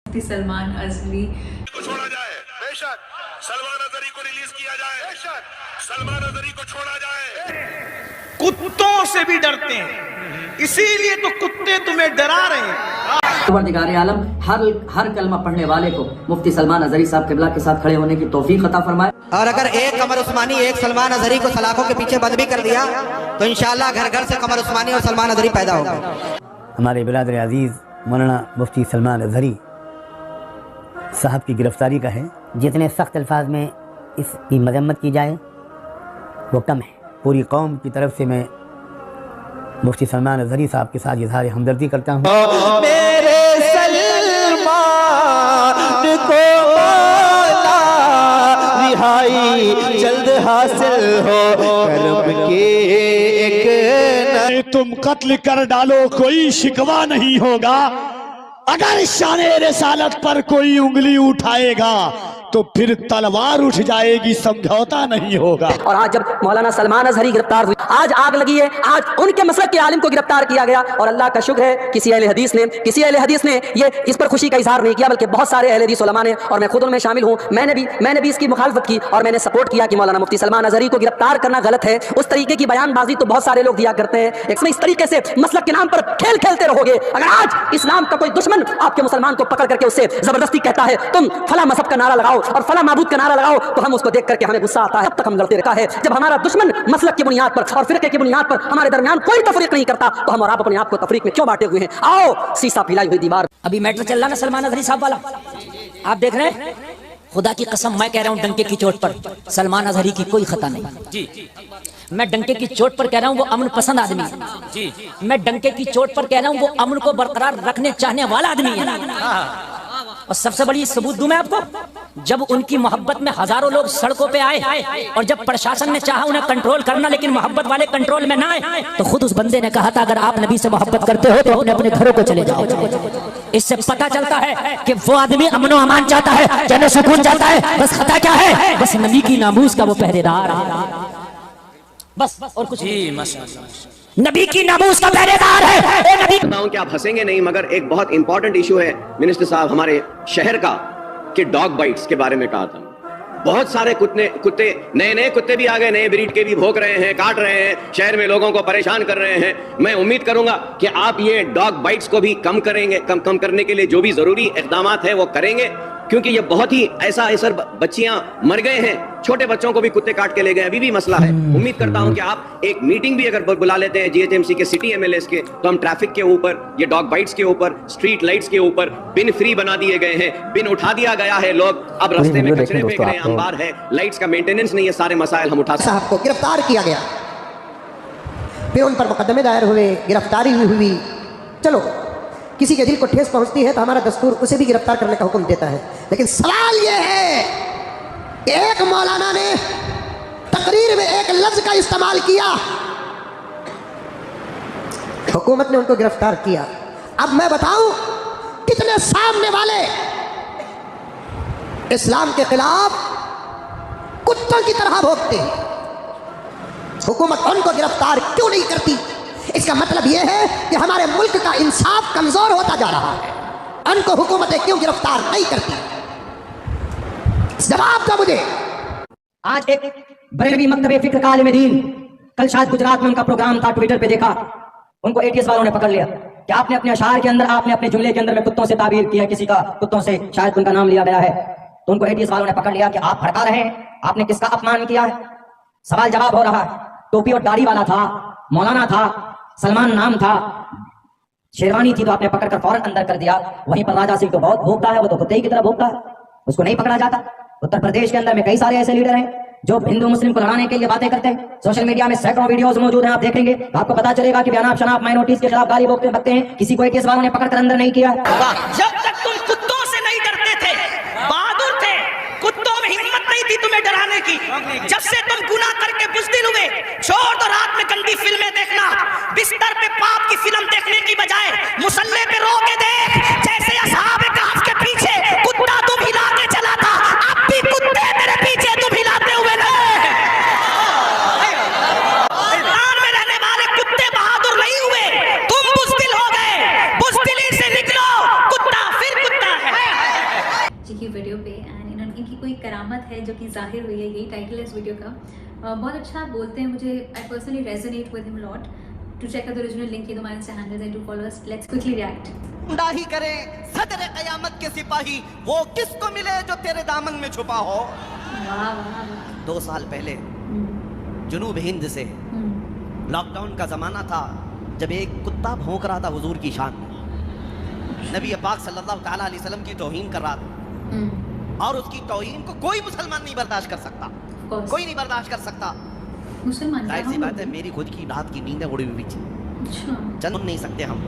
सलमान अजहरी को छोड़ा जाए, बेशक सलमान अजहरी को रिलीज किया जाए, बेशक सलमान अजहरी को छोड़ा जाए। कुत्तों से भी डरते हैं, इसीलिए तो कुत्ते तुम्हें डरा रहे हैं। परवरदिगार आलम हर कलमा पढ़ने वाले को मुफ्ती सलमान अजहरी साहब किबला के साथ खड़े होने की तौफीक अता फरमाए। और अगर एक कमर उस्मानी एक सलमान अजहरी को सलाखों के पीछे बंद भी कर दिया तो इंशाअल्लाह घर घर से कमर उस्मानी और सलमान अजहरी पैदा होगा। हमारे बिरादर अजीज़ मौलाना मुफ्ती सलमान अजहरी साहब की गिरफ्तारी का है। जितने सख्त अल्फाज में इसकी मजम्मत की जाए वो कम है। पूरी कौम की तरफ से मैं मुफ्ती सलमान अजहरी साहब के साथ इज़हार हमदर्दी करता हूँ। मेरे सलमान को रिहाई जल्द हासिल हो करम के एक तुम कत्ल कर डालो कोई शिकवा नहीं होगा, अगर शाने रिसालत पर कोई उंगली उठाएगा तो फिर तलवार उठ जाएगी, समझौता नहीं होगा। और आज जब मौलाना सलमान अजहरी गिरफ्तार हुए, आज आग लगी है, आज उनके मसलक के आलिम को गिरफ्तार किया गया। और अल्लाह का शुक्र है किसी अहले हदीस ने ये इस पर खुशी का इजहार नहीं किया, बल्कि बहुत सारे अहले हदीस उलमा ने, और मैं खुद उनमें शामिल हूँ, मैंने भी इसकी मुखालफत की और मैंने सपोर्ट किया कि मौलाना मुफ्ती सलमान अजहरी को गिरफ्तार करना गलत है। उस तरीके की बयानबाजी तो बहुत सारे लोग दिया करते हैं, इसमें इस तरीके से मसलक के नाम पर खेल खेलते रहोगे। अगर आज इस्लाम का कोई दुश्मन आपके मुसलमान को पकड़ करके उससे जबरदस्ती कहता है तुम फला मजहब का नारा लगाओ और फला माबूद का नारा लगाओ, तो हम उसको देख करके हमें गुस्सा आता है। तब तक हम लड़ते रहता है जब हमारा दुश्मन मसलक की बुनियाद पर और फिरके की बुनियाद पर हमारे दरमियान कोई तफरीक नहीं करता, तो हम और आप अपने आप को तफरीक में क्यों बांटे हुए हैं। आओ सीसा पिलाई हुई दीवार। अभी मैटर चल रहा ना सलमान अजहरी साहब वाला, आप देख रहे हैं। खुदा की कसम मैं कह रहा हूं डंके की चोट पर सलमान अजहरी की कोई खता नहीं जी। मैं डंके की चोट पर कह रहा हूं वो अमन पसंद आदमी है जी। मैं डंके की चोट पर कह रहा हूं वो अमन को बरकरार रखने चाहने वाला आदमी है। और सबसे बड़ी सबूत दूं मैं आपको, जब उनकी मोहब्बत में हजारों लोग सड़कों पे आए और जब प्रशासन ने चाहा उन्हें कंट्रोल करना लेकिन मोहब्बत वाले कंट्रोल में ना आए, तो खुद उस बंदे ने कहा था अगर आप नबी से मोहब्बत करते हो तो अपने अपने घरों को चले जाओ। इससे पता चलता है कि वो आदमी अमनो अमान चाहता है, जन्नत सुकून चाहता है। बस खता क्या है, बस नबी की नामूस का वो पहरेदार, बस और कुछ नबी की नामूस का पहरेदार है। नबी कि आप हंसेंगे नहीं, मगर एक बहुत इंपॉर्टेंट इशू है मिनिस्टर साहब हमारे शहर का, कि डॉग बाइट्स के बारे में कहा था। बहुत सारे कुत्ते नए कुत्ते भी आ गए, नए ब्रीड के भी भौंक रहे हैं, काट रहे हैं, शहर में लोगों को परेशान कर रहे हैं। मैं उम्मीद करूंगा कि आप ये डॉग बाइट्स को भी कम करेंगे, कम करने के लिए जो भी जरूरी इकदाम है वो करेंगे, क्योंकि ये बहुत ही ऐसा बच्चियां मर गए हैं, छोटे बच्चों को भी कुत्ते काट के ले गए, अभी भी मसला है। उम्मीद करता हूं कि आप एक मीटिंग भी अगर बुला लेते हैं जीएचएमसी के सिटी एमएलएस के, तो हम ट्रैफिक के ऊपर, ये डॉग बाइट्स के ऊपर, स्ट्रीट लाइट्स के ऊपर बिन फ्री बना दिए गए हैं, बिन उठा दिया गया है। लोग अब रास्ते में कचरे फेंक रहे हैं, अंबार है, लाइट्स का मेंटेनेंस नहीं है, सारे मसाइल हम उठा सकते हैं। साहब को गिरफ्तार किया गया, फिर उन पर मुकदमे दायर हुए, गिरफ्तारी हुई। चलो किसी के दिल को ठेस पहुंचती है तो हमारा दस्तूर उसे भी गिरफ्तार करने का हुक्म देता है, लेकिन सवाल यह है कि एक मौलाना ने तकरीर में एक लफ्ज का इस्तेमाल किया, हुकूमत ने उनको गिरफ्तार किया। अब मैं बताऊं कितने सामने वाले इस्लाम के खिलाफ कुत्तों की तरह भोगते हैं, हुकूमत उनको गिरफ्तार क्यों नहीं करती? इसका मतलब यह है कि हमारे मुल्क का इंसाफ कमजोर होता जा रहा है। उनको हुकूमतें क्यों गिरफ्तार नहीं करती? जवाब दो मुझे। आज एक बरेलवी मकतबे फिक्र का आलिम दीन, कल शायद गुजरात में उनका प्रोग्राम था, ट्विटर पे देखा, उनको एटीएस वालों ने पकड़ लिया कि आपने अपने अशार के अंदर, आपने अपने जुमले के अंदर में कुत्तों से ताबीर किया, किसी का कुत्तों से शायद उनका नाम लिया गया है, तो उनको एटीएस वालों ने पकड़ लिया कि आप भड़का रहे हैं, आपने किसका अपमान किया है। सवाल जवाब हो रहा है, टोपी और दाढ़ी वाला था, मौलाना था, सलमान नाम था, शेरवानी थी, तो आपने पकड़कर फौरन अंदर कर दिया। वहीं पर राजा सिंह तो बहुत भोगता है, वो तो कुत्ते ही की तरह भोगता है, उसको नहीं पकड़ा जाता। उत्तर प्रदेश के अंदर में कई सारे ऐसे लीडर हैं जो हिंदू मुस्लिम को लड़ाने के लिए बातें करते हैं। सोशल मीडिया में सैकड़ों वीडियोस मौजूद हैं, आप देखेंगे तो आपको पता चलेगा कि बेनाम शनाब माइनॉरिटीज के खिलाफ गाली बकते हैं, किसी को एटीएस वालों ने पकड़कर अंदर नहीं किया। जब तक तुम कुत्तों से नहीं डरते थे, बहादुर थे, कुत्तों में हिम्मत नहीं थी तुम्हें डराने की, जब से तुम गुनाह करके बुज़दिल हुए, छोड़ दो रात में गंदी फिल्में देखना, बिस्तर पे पाप की फिल्म देखने की बजाय मुसल्ले पे रो के देख, जैसे असहाबे कहफ के पीछे कुत्ता तुम हिला के चला था, अब भी कुत्ते तेरे पीछे तुम हिलाते हुए में रहने वाले कुत्ते बहादुर नहीं हुए, तुम बुज़दिल हो गए। बुज़दिली से निकलो, कुत्ता फिर कुत्ता की वीडियो पे एंड इनकी कोई करामत है जो कि जाहिर हुई है, यही टाइटल है इस वीडियो का। बहुत अच्छा बोलते हैं, मुझे I personally resonate with him lot. To check out the original link in my insta handles and to follow us. Let's quickly react. ही करे सदर कयामत के सिपाही, वो किसको मिले जो तेरे दामन में छुपा हो। वाह वाह वाह। 2 साल पहले जुनूब हिंद से लॉकडाउन का जमाना था, जब एक कुत्ता भौंक रहा था हुजूर की शान में, नबी पाक सल्लल्लाहु ताला अलैहि वसल्लम की तौहीन कर रहा था, और उसकी तौहीन को कोई मुसलमान नहीं बर्दाश्त कर सकता, कोई नहीं बर्दाश्त कर सकता। मुसलमान जाहिर सी बात है, मेरी खुद की रात की नींद है उड़ी हुई थी, अच्छा सुन नहीं सकते हम।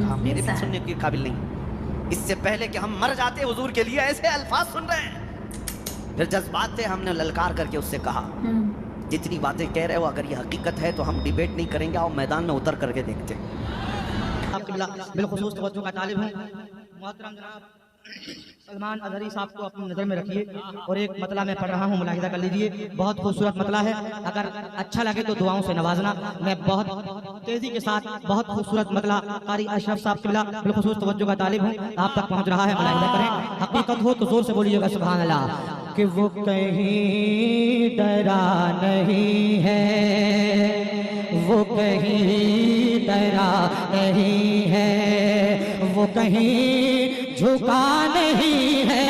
हाँ, मेरे भी सुनने के काबिल नहीं। इससे पहले कि हम मर जाते हुजूर के लिए ऐसे अल्फाज सुन रहे हैं। फिर जज्बात से हमने ललकार करके उससे कहा, जितनी बातें कह रहे हो अगर ये हकीकत है तो हम डिबेट नहीं करेंगे, और मैदान में उतर करके देखते हैं। बिलखुसूस तवज्जो का तालिब हूँ। मोहतरम जनाब सलमान अजहरी साहब को अपनी नज़र में रखिए, और एक मतला मैं पढ़ रहा हूँ, मुलाहिजा कर लीजिए। बहुत खूबसूरत मतला है, अगर अच्छा लगे तो दुआओं से नवाजना। मैं बहुत तेज़ी के साथ बहुत खूबसूरत मतला कारी अशरफ साहब किबला बिलखुसूस तवज्जो का तालिब हूँ, आप तक पहुँच रहा है, मुलाहिजा करें। हकीकत हो तो जोर से बोलिएगा सुभान अल्लाह। कि वो कहीं डरा नहीं है, वो कहीं डरा नहीं है, वो कहीं झुका नहीं है,